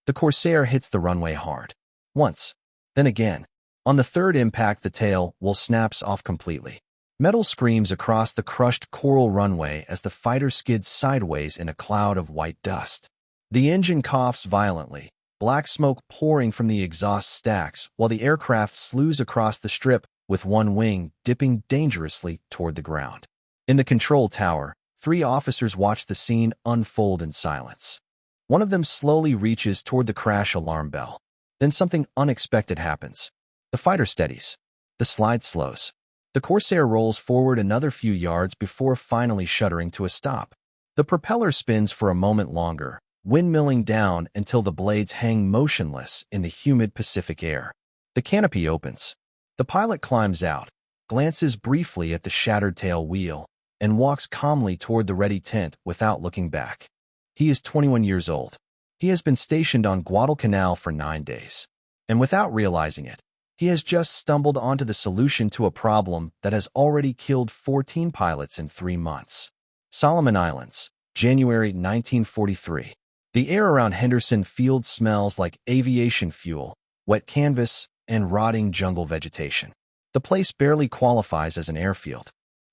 The Corsair hits the runway hard. Once. Then again. On the third impact, the tail will snaps off completely. Metal screams across the crushed coral runway as the fighter skids sideways in a cloud of white dust. The engine coughs violently, black smoke pouring from the exhaust stacks while the aircraft slews across the strip with one wing dipping dangerously toward the ground. In the control tower, 3 officers watch the scene unfold in silence. One of them slowly reaches toward the crash alarm bell. Then something unexpected happens. The fighter steadies. The slide slows. The Corsair rolls forward another few yards before finally shuddering to a stop. The propeller spins for a moment longer, windmilling down until the blades hang motionless in the humid Pacific air. The canopy opens. The pilot climbs out, glances briefly at the shattered tail wheel, and walks calmly toward the ready tent without looking back. He is 21 years old. He has been stationed on Guadalcanal for 9 days. And without realizing it, he has just stumbled onto the solution to a problem that has already killed 14 pilots in 3 months. Solomon Islands, January 1943. The air around Henderson Field smells like aviation fuel, wet canvas, and rotting jungle vegetation. The place barely qualifies as an airfield.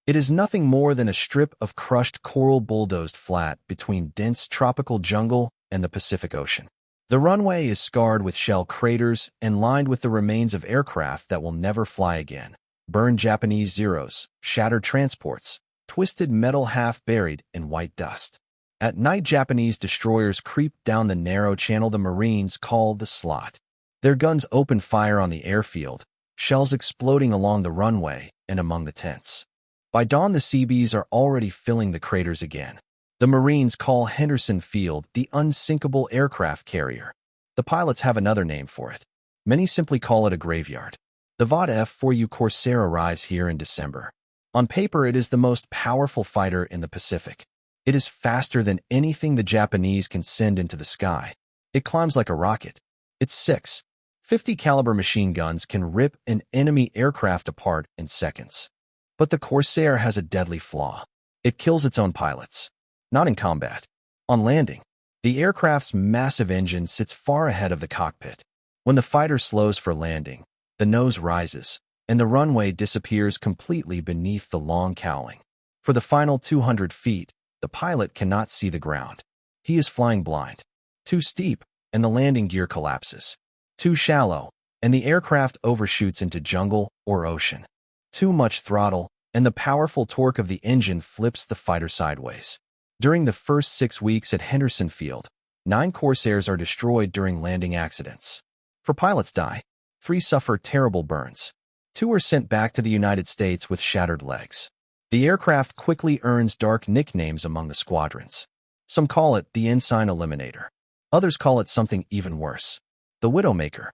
It is nothing more than a strip of crushed coral bulldozed flat between dense tropical jungle and the Pacific Ocean. The runway is scarred with shell craters and lined with the remains of aircraft that will never fly again. Burned Japanese Zeros, shattered transports, twisted metal half buried in white dust. At night, Japanese destroyers creep down the narrow channel the Marines call the slot. Their guns open fire on the airfield, shells exploding along the runway and among the tents. By dawn, the Seabees are already filling the craters again. The Marines call Henderson Field the unsinkable aircraft carrier. The pilots have another name for it. Many simply call it a graveyard. The F4U Corsair arrives here in December. On paper, it is the most powerful fighter in the Pacific. It is faster than anything the Japanese can send into the sky. It climbs like a rocket. Its 6.50 caliber machine guns can rip an enemy aircraft apart in seconds. But the Corsair has a deadly flaw. It kills its own pilots. Not in combat. On landing, the aircraft's massive engine sits far ahead of the cockpit. When the fighter slows for landing, the nose rises, and the runway disappears completely beneath the long cowling. For the final 200 feet, the pilot cannot see the ground. He is flying blind. Too steep, and the landing gear collapses. Too shallow, and the aircraft overshoots into jungle or ocean. Too much throttle, and the powerful torque of the engine flips the fighter sideways. During the first 6 weeks at Henderson Field, 9 Corsairs are destroyed during landing accidents. 4 pilots die. 3 suffer terrible burns. 2 are sent back to the United States with shattered legs. The aircraft quickly earns dark nicknames among the squadrons. Some call it the Ensign Eliminator. Others call it something even worse, the Widowmaker.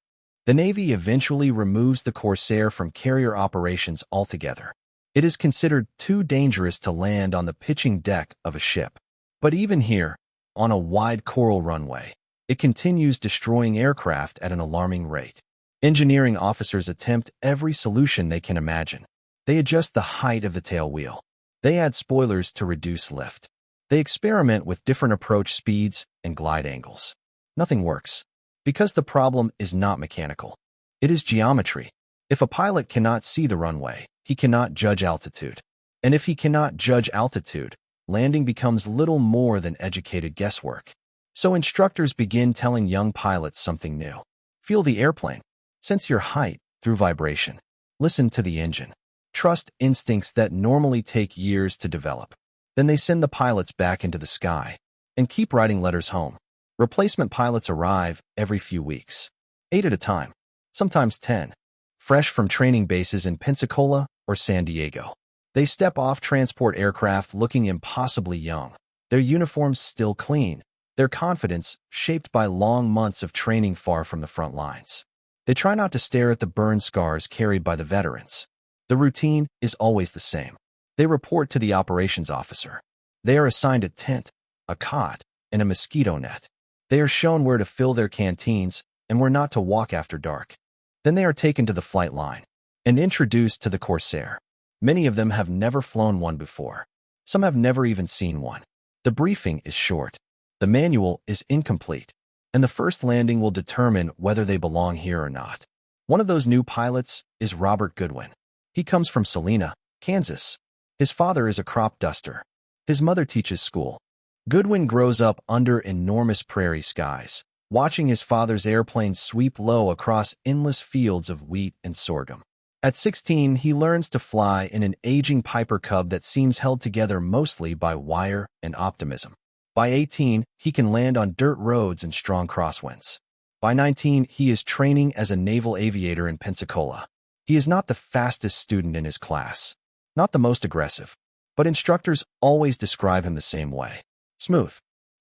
The Navy eventually removes the Corsair from carrier operations altogether. It is considered too dangerous to land on the pitching deck of a ship. But even here, on a wide coral runway, it continues destroying aircraft at an alarming rate. Engineering officers attempt every solution they can imagine. They adjust the height of the tail wheel. They add spoilers to reduce lift. They experiment with different approach speeds and glide angles. Nothing works. Because the problem is not mechanical. It is geometry. If a pilot cannot see the runway, he cannot judge altitude. And if he cannot judge altitude, landing becomes little more than educated guesswork. So instructors begin telling young pilots something new. Feel the airplane. Sense your height through vibration. Listen to the engine. Trust instincts that normally take years to develop. Then they send the pilots back into the sky and keep writing letters home. Replacement pilots arrive every few weeks, 8 at a time, sometimes 10, fresh from training bases in Pensacola or San Diego. They step off transport aircraft looking impossibly young, their uniforms still clean, their confidence shaped by long months of training far from the front lines. They try not to stare at the burn scars carried by the veterans. The routine is always the same. They report to the operations officer. They are assigned a tent, a cot, and a mosquito net. They are shown where to fill their canteens and where not to walk after dark. Then they are taken to the flight line and introduced to the Corsair. Many of them have never flown one before. Some have never even seen one. The briefing is short. The manual is incomplete. and the first landing will determine whether they belong here or not. One of those new pilots is Robert Goodwin. He comes from Salina, Kansas. His father is a crop duster. His mother teaches school. Goodwin grows up under enormous prairie skies, watching his father's airplanes sweep low across endless fields of wheat and sorghum. At 16, he learns to fly in an aging Piper Cub that seems held together mostly by wire and optimism. By 18, he can land on dirt roads and strong crosswinds. By 19, he is training as a naval aviator in Pensacola. He is not the fastest student in his class, not the most aggressive, but instructors always describe him the same way. Smooth.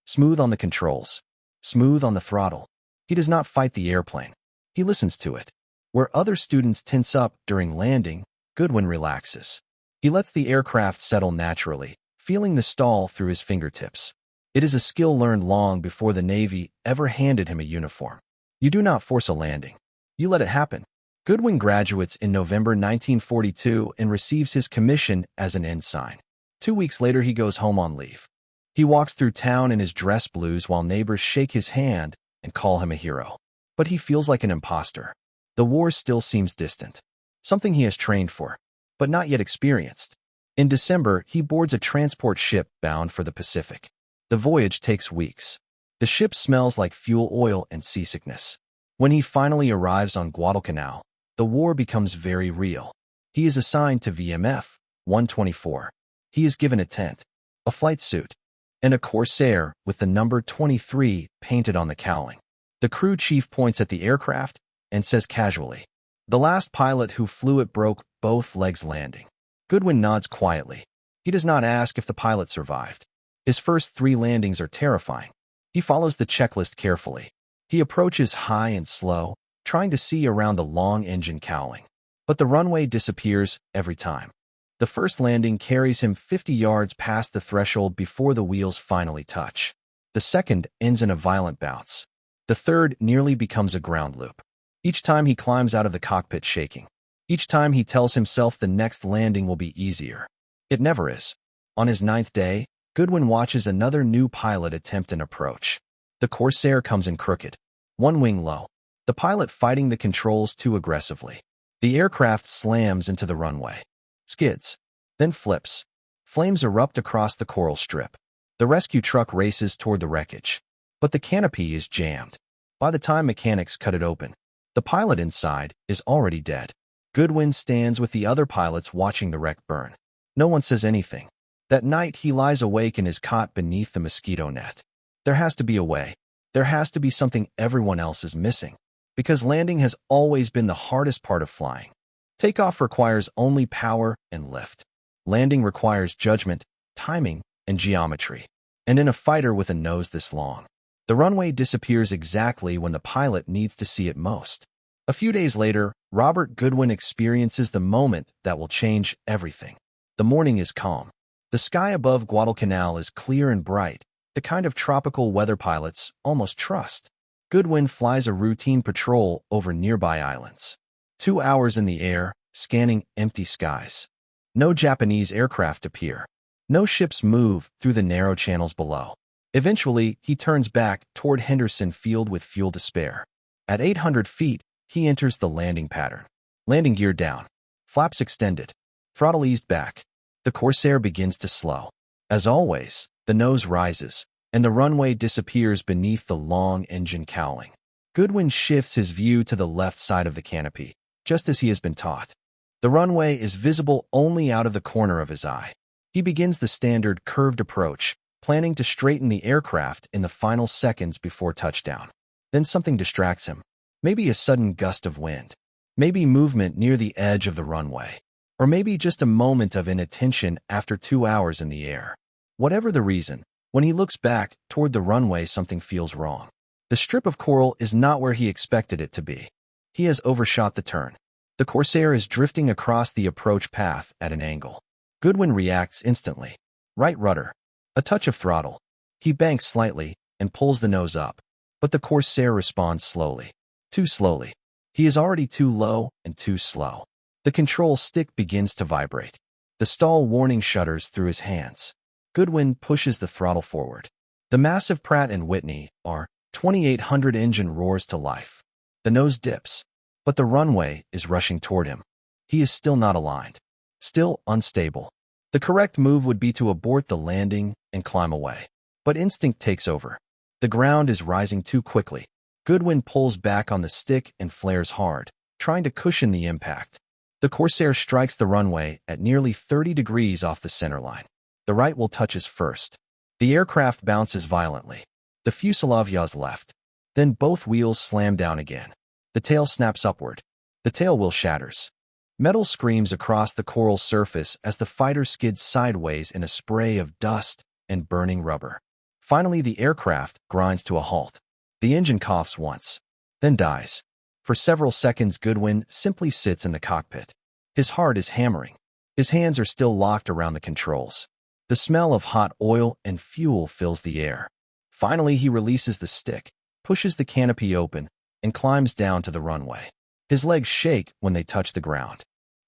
Smooth on the controls. Smooth on the throttle. He does not fight the airplane. He listens to it. Where other students tense up during landing, Goodwin relaxes. He lets the aircraft settle naturally, feeling the stall through his fingertips. It is a skill learned long before the Navy ever handed him a uniform. You do not force a landing. You let it happen. Goodwin graduates in November 1942 and receives his commission as an ensign. 2 weeks later, he goes home on leave. He walks through town in his dress blues while neighbors shake his hand and call him a hero. But he feels like an imposter. The war still seems distant, something he has trained for, but not yet experienced. In December, he boards a transport ship bound for the Pacific. The voyage takes weeks. The ship smells like fuel oil and seasickness. When he finally arrives on Guadalcanal, the war becomes very real. He is assigned to VMF 124. He is given a tent, a flight suit, and a Corsair with the number 23 painted on the cowling. The crew chief points at the aircraft and says casually, "The last pilot who flew it broke both legs landing." Goodwin nods quietly. He does not ask if the pilot survived. His first 3 landings are terrifying. He follows the checklist carefully. He approaches high and slow, trying to see around the long engine cowling. But the runway disappears every time. The first landing carries him 50 yards past the threshold before the wheels finally touch. The second ends in a violent bounce. The third nearly becomes a ground loop. Each time he climbs out of the cockpit shaking. Each time he tells himself the next landing will be easier. It never is. On his 9th day, Goodwin watches another new pilot attempt an approach. The Corsair comes in crooked, one wing low. The pilot fighting the controls too aggressively. The aircraft slams into the runway. Skids. Then flips. Flames erupt across the coral strip. The rescue truck races toward the wreckage. But the canopy is jammed. By the time mechanics cut it open, the pilot inside is already dead. Goodwin stands with the other pilots watching the wreck burn. No one says anything. That night, he lies awake in his cot beneath the mosquito net. There has to be a way. There has to be something everyone else is missing. Because landing has always been the hardest part of flying. Takeoff requires only power and lift. Landing requires judgment, timing, and geometry. And in a fighter with a nose this long, the runway disappears exactly when the pilot needs to see it most. A few days later, Robert Goodwin experiences the moment that will change everything. The morning is calm. The sky above Guadalcanal is clear and bright, the kind of tropical weather pilots almost trust. Goodwin flies a routine patrol over nearby islands. 2 hours in the air, scanning empty skies. No Japanese aircraft appear. No ships move through the narrow channels below. Eventually, he turns back toward Henderson Field with fuel to spare. At 800 feet, he enters the landing pattern. Landing gear down. Flaps extended. Throttle eased back. The Corsair begins to slow. As always, the nose rises, and the runway disappears beneath the long engine cowling. Goodwin shifts his view to the left side of the canopy, just as he has been taught. The runway is visible only out of the corner of his eye. He begins the standard curved approach, planning to straighten the aircraft in the final seconds before touchdown. Then something distracts him. Maybe a sudden gust of wind. Maybe movement near the edge of the runway. Or maybe just a moment of inattention after 2 hours in the air. Whatever the reason, when he looks back toward the runway, something feels wrong. The strip of coral is not where he expected it to be. He has overshot the turn. The Corsair is drifting across the approach path at an angle. Goodwin reacts instantly. Right rudder. A touch of throttle. He banks slightly and pulls the nose up. But the Corsair responds slowly. Too slowly. He is already too low and too slow. The control stick begins to vibrate. The stall warning shudders through his hands. Goodwin pushes the throttle forward. The massive Pratt & Whitney, or 2800 engine roars to life. The nose dips, but the runway is rushing toward him. He is still not aligned, still unstable. The correct move would be to abort the landing and climb away. But instinct takes over. The ground is rising too quickly. Goodwin pulls back on the stick and flares hard, trying to cushion the impact. The Corsair strikes the runway at nearly 30 degrees off the center line. The right wheel touches first. The aircraft bounces violently. The fuselage yaws left. Then both wheels slam down again. The tail snaps upward. The tail wheel shatters. Metal screams across the coral surface as the fighter skids sideways in a spray of dust and burning rubber. Finally, the aircraft grinds to a halt. The engine coughs once, then dies. For several seconds, Goodwin simply sits in the cockpit. His heart is hammering. His hands are still locked around the controls. The smell of hot oil and fuel fills the air. Finally, he releases the stick, pushes the canopy open, and climbs down to the runway. His legs shake when they touch the ground.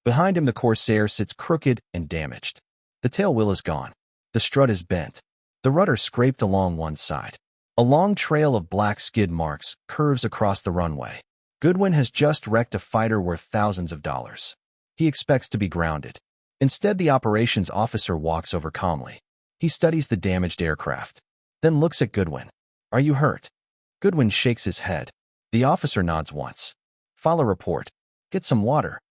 Behind him, the Corsair sits crooked and damaged. The tail wheel is gone. The strut is bent. The rudder scraped along one side. A long trail of black skid marks curves across the runway. Goodwin has just wrecked a fighter worth thousands of dollars. He expects to be grounded. Instead, the operations officer walks over calmly. He studies the damaged aircraft, then looks at Goodwin. "Are you hurt?" Goodwin shakes his head. The officer nods once. "File a report. Get some water."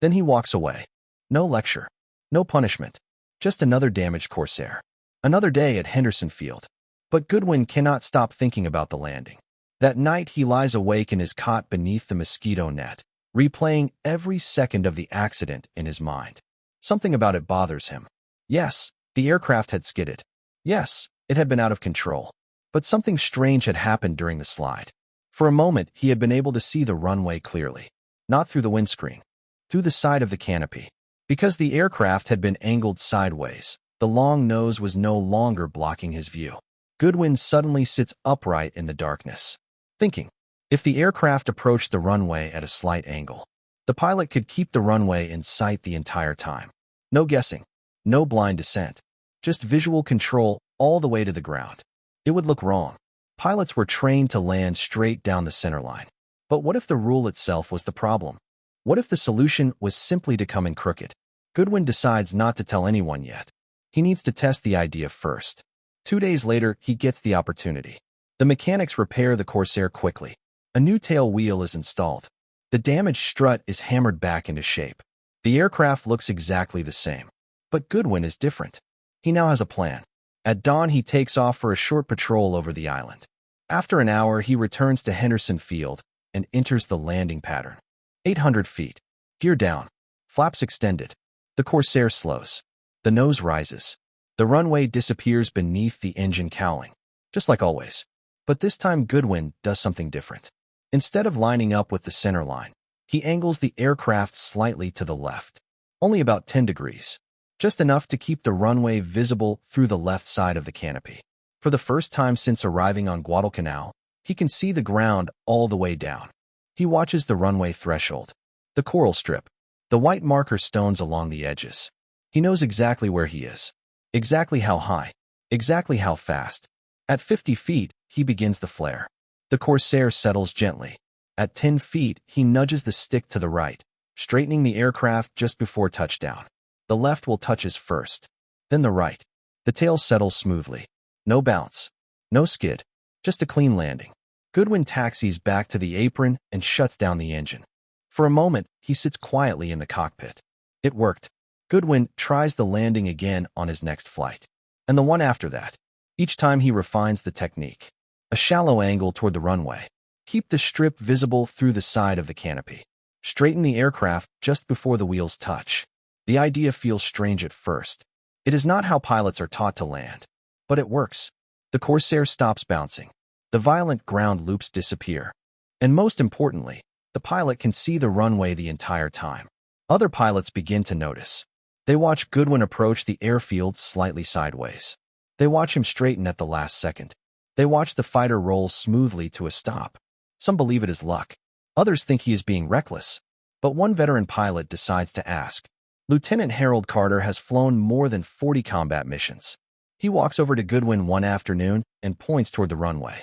Then he walks away. No lecture. No punishment. Just another damaged Corsair. Another day at Henderson Field. But Goodwin cannot stop thinking about the landing. That night, he lies awake in his cot beneath the mosquito net, replaying every second of the accident in his mind. Something about it bothers him. Yes, the aircraft had skidded. Yes, it had been out of control. But something strange had happened during the slide. For a moment, he had been able to see the runway clearly. Not through the windscreen. Through the side of the canopy. Because the aircraft had been angled sideways, the long nose was no longer blocking his view. Goodwin suddenly sits upright in the darkness, thinking, if the aircraft approached the runway at a slight angle, the pilot could keep the runway in sight the entire time. No guessing, no blind descent, just visual control all the way to the ground. It would look wrong. Pilots were trained to land straight down the center line. But what if the rule itself was the problem? What if the solution was simply to come in crooked? Goodwin decides not to tell anyone yet. He needs to test the idea first. 2 days later, he gets the opportunity. The mechanics repair the Corsair quickly. A new tail wheel is installed. The damaged strut is hammered back into shape. The aircraft looks exactly the same. But Goodwin is different. He now has a plan. At dawn, he takes off for a short patrol over the island. After an hour, he returns to Henderson Field and enters the landing pattern. 800 feet. Gear down. Flaps extended. The Corsair slows. The nose rises. The runway disappears beneath the engine cowling, just like always. But this time, Goodwin does something different. Instead of lining up with the center line, he angles the aircraft slightly to the left, only about 10 degrees, just enough to keep the runway visible through the left side of the canopy. For the first time since arriving on Guadalcanal, he can see the ground all the way down. He watches the runway threshold, the coral strip, the white marker stones along the edges. He knows exactly where he is, exactly how high, exactly how fast. At 50 feet, he begins the flare. The Corsair settles gently. At 10 feet, he nudges the stick to the right, straightening the aircraft just before touchdown. The left will touches first, then the right. The tail settles smoothly. No bounce, no skid, just a clean landing. Goodwin taxis back to the apron and shuts down the engine. For a moment, he sits quietly in the cockpit. It worked. Goodwin tries the landing again on his next flight, and the one after that. Each time he refines the technique. A shallow angle toward the runway. Keep the strip visible through the side of the canopy. Straighten the aircraft just before the wheels touch. The idea feels strange at first. It is not how pilots are taught to land. But it works. The Corsair stops bouncing. The violent ground loops disappear. And most importantly, the pilot can see the runway the entire time. Other pilots begin to notice. They watch Goodwin approach the airfield slightly sideways. They watch him straighten at the last second. They watch the fighter roll smoothly to a stop. Some believe it is luck. Others think he is being reckless. But one veteran pilot decides to ask. Lieutenant Harold Carter has flown more than 40 combat missions. He walks over to Goodwin one afternoon and points toward the runway.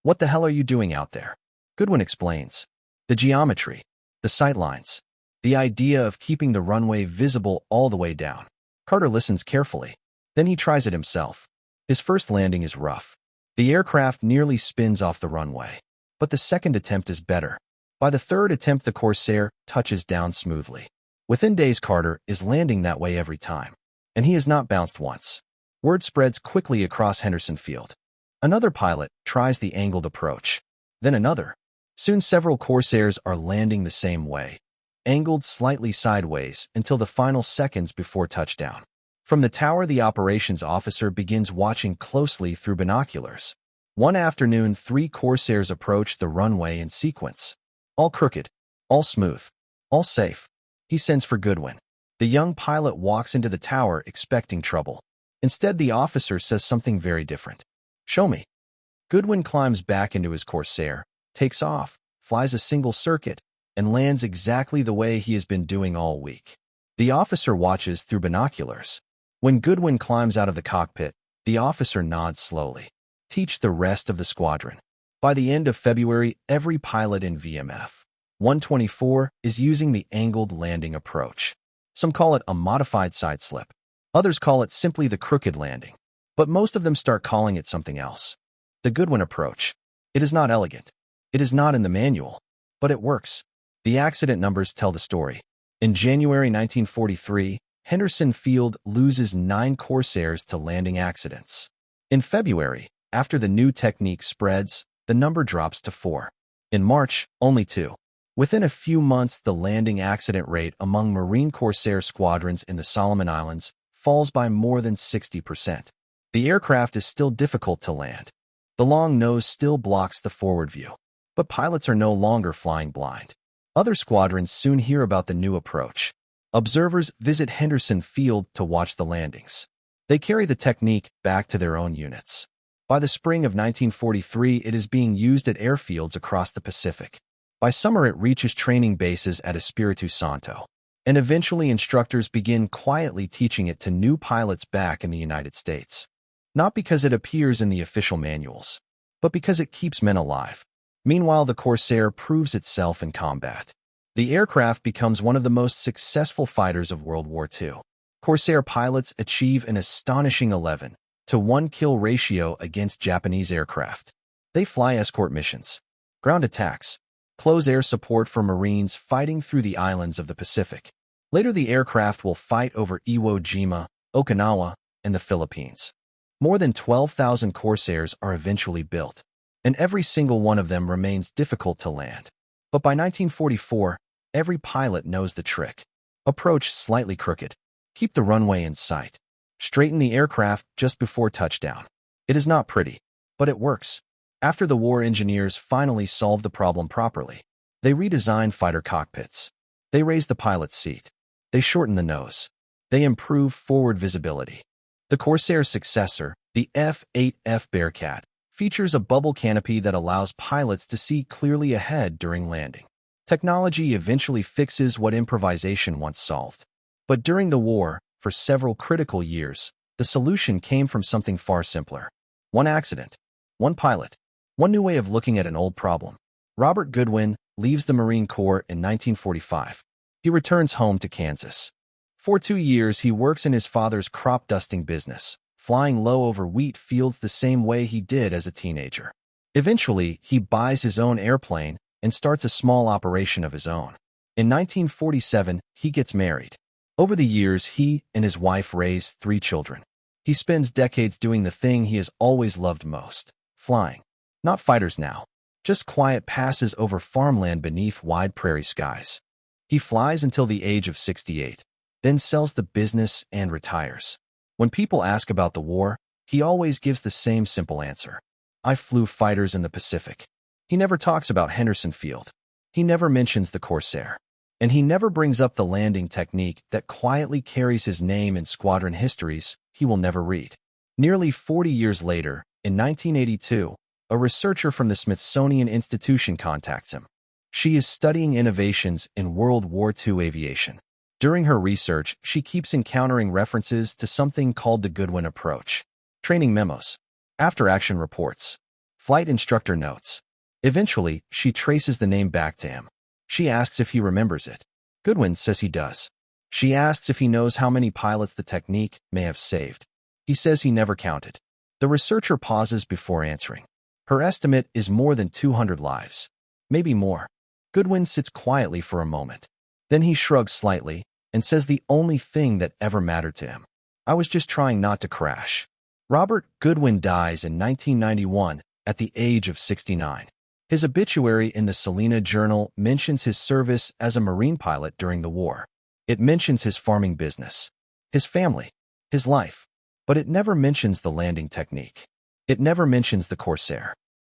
"What the hell are you doing out there?" Goodwin explains. "The geometry, the sightlines, the idea of keeping the runway visible all the way down." Carter listens carefully. Then he tries it himself. His first landing is rough. The aircraft nearly spins off the runway. But the second attempt is better. By the third attempt, the Corsair touches down smoothly. Within days, Carter is landing that way every time. And he has not bounced once. Word spreads quickly across Henderson Field. Another pilot tries the angled approach. Then another. Soon several Corsairs are landing the same way, angled slightly sideways until the final seconds before touchdown. From the tower, the operations officer begins watching closely through binoculars. One afternoon, 3 Corsairs approach the runway in sequence. All crooked, all smooth, all safe. He sends for Goodwin. The young pilot walks into the tower expecting trouble. Instead, the officer says something very different. "Show me." Goodwin climbs back into his Corsair, takes off, flies a single circuit, and lands exactly the way he has been doing all week. The officer watches through binoculars. When Goodwin climbs out of the cockpit, the officer nods slowly. "Teach the rest of the squadron." By the end of February, every pilot in VMF 124 is using the angled landing approach. Some call it a modified side slip. Others call it simply the crooked landing. But most of them start calling it something else. The Goodwin approach. It is not elegant. It is not in the manual. But it works. The accident numbers tell the story. In January 1943, Henderson Field loses 9 Corsairs to landing accidents. In February, after the new technique spreads, the number drops to 4. In March, only 2. Within a few months, the landing accident rate among Marine Corsair squadrons in the Solomon Islands falls by more than 60%. The aircraft is still difficult to land. The long nose still blocks the forward view. But pilots are no longer flying blind. Other squadrons soon hear about the new approach. Observers visit Henderson Field to watch the landings. They carry the technique back to their own units. By the spring of 1943, it is being used at airfields across the Pacific. By summer, it reaches training bases at Espiritu Santo. And eventually, instructors begin quietly teaching it to new pilots back in the United States. Not because it appears in the official manuals, but because it keeps men alive. Meanwhile, the Corsair proves itself in combat. The aircraft becomes one of the most successful fighters of World War II. Corsair pilots achieve an astonishing 11-to-1 kill ratio against Japanese aircraft. They fly escort missions, ground attacks, close air support for Marines fighting through the islands of the Pacific. Later, the aircraft will fight over Iwo Jima, Okinawa, and the Philippines. More than 12,000 Corsairs are eventually built, and every single one of them remains difficult to land. But by 1944, every pilot knows the trick. Approach slightly crooked. Keep the runway in sight. Straighten the aircraft just before touchdown. It is not pretty, but it works. After the war, engineers finally solved the problem properly. They redesigned fighter cockpits. They raised the pilot's seat. They shortened the nose. They improved forward visibility. The Corsair's successor, the F-8F Bearcat, features a bubble canopy that allows pilots to see clearly ahead during landing. Technology eventually fixes what improvisation once solved. But during the war, for several critical years, the solution came from something far simpler. One accident, one pilot, one new way of looking at an old problem. Robert Goodwin leaves the Marine Corps in 1945. He returns home to Kansas. For 2 years, he works in his father's crop dusting business, flying low over wheat fields the same way he did as a teenager. Eventually, he buys his own airplane and starts a small operation of his own. In 1947, he gets married. Over the years, he and his wife raise 3 children. He spends decades doing the thing he has always loved most, flying. Not fighters now, just quiet passes over farmland beneath wide prairie skies. He flies until the age of 68, then sells the business and retires. When people ask about the war, he always gives the same simple answer. I flew fighters in the Pacific. He never talks about Henderson Field. He never mentions the Corsair. And he never brings up the landing technique that quietly carries his name in squadron histories he will never read. Nearly 40 years later, in 1982, a researcher from the Smithsonian Institution contacts him. She is studying innovations in World War II aviation. During her research, she keeps encountering references to something called the Goodwin approach. Training memos, after-action reports, Flight instructor notes. Eventually, she traces the name back to him. She asks if he remembers it. Goodwin says he does. She asks if he knows how many pilots the technique may have saved. He says he never counted. The researcher pauses before answering. Her estimate is more than 200 lives. Maybe more. Goodwin sits quietly for a moment. Then he shrugs slightly and says the only thing that ever mattered to him. I was just trying not to crash. Robert Goodwin dies in 1991 at the age of 69. His obituary in the Salina Journal mentions his service as a Marine pilot during the war. It mentions his farming business, his family, his life, but it never mentions the landing technique. It never mentions the Corsair.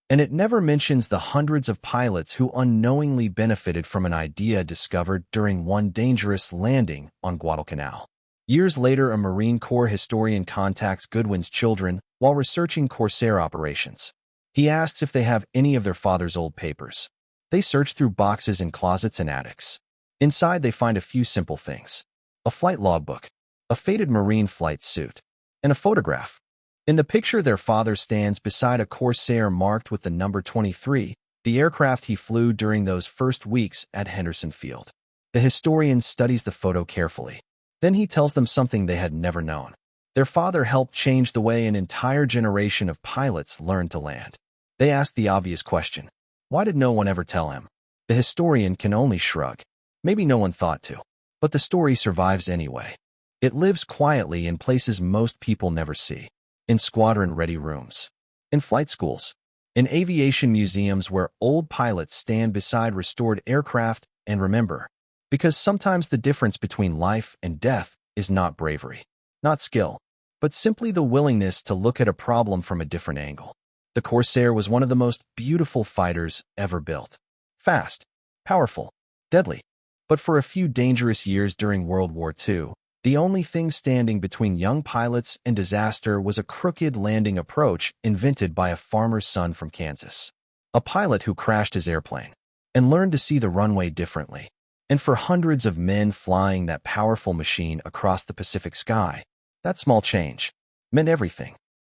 And it never mentions the hundreds of pilots who unknowingly benefited from an idea discovered during one dangerous landing on Guadalcanal. Years later, a Marine Corps historian contacts Goodwin's children while researching Corsair operations. He asks if they have any of their father's old papers. They search through boxes in closets and attics. Inside, they find a few simple things: a flight logbook, a faded Marine flight suit, and a photograph. In the picture, their father stands beside a Corsair marked with the number 23, the aircraft he flew during those first weeks at Henderson Field. The historian studies the photo carefully. Then he tells them something they had never known. Their father helped change the way an entire generation of pilots learned to land. They ask the obvious question: why did no one ever tell him? The historian can only shrug. Maybe no one thought to. But the story survives anyway. It lives quietly in places most people never see. In squadron-ready rooms, in flight schools, in aviation museums where old pilots stand beside restored aircraft and remember. Because sometimes the difference between life and death is not bravery, not skill, but simply the willingness to look at a problem from a different angle. The Corsair was one of the most beautiful fighters ever built. Fast, powerful, deadly. But for a few dangerous years during World War II, the only thing standing between young pilots and disaster was a crooked landing approach invented by a farmer's son from Kansas. A pilot who crashed his airplane and learned to see the runway differently. And for hundreds of men flying that powerful machine across the Pacific sky, that small change meant everything.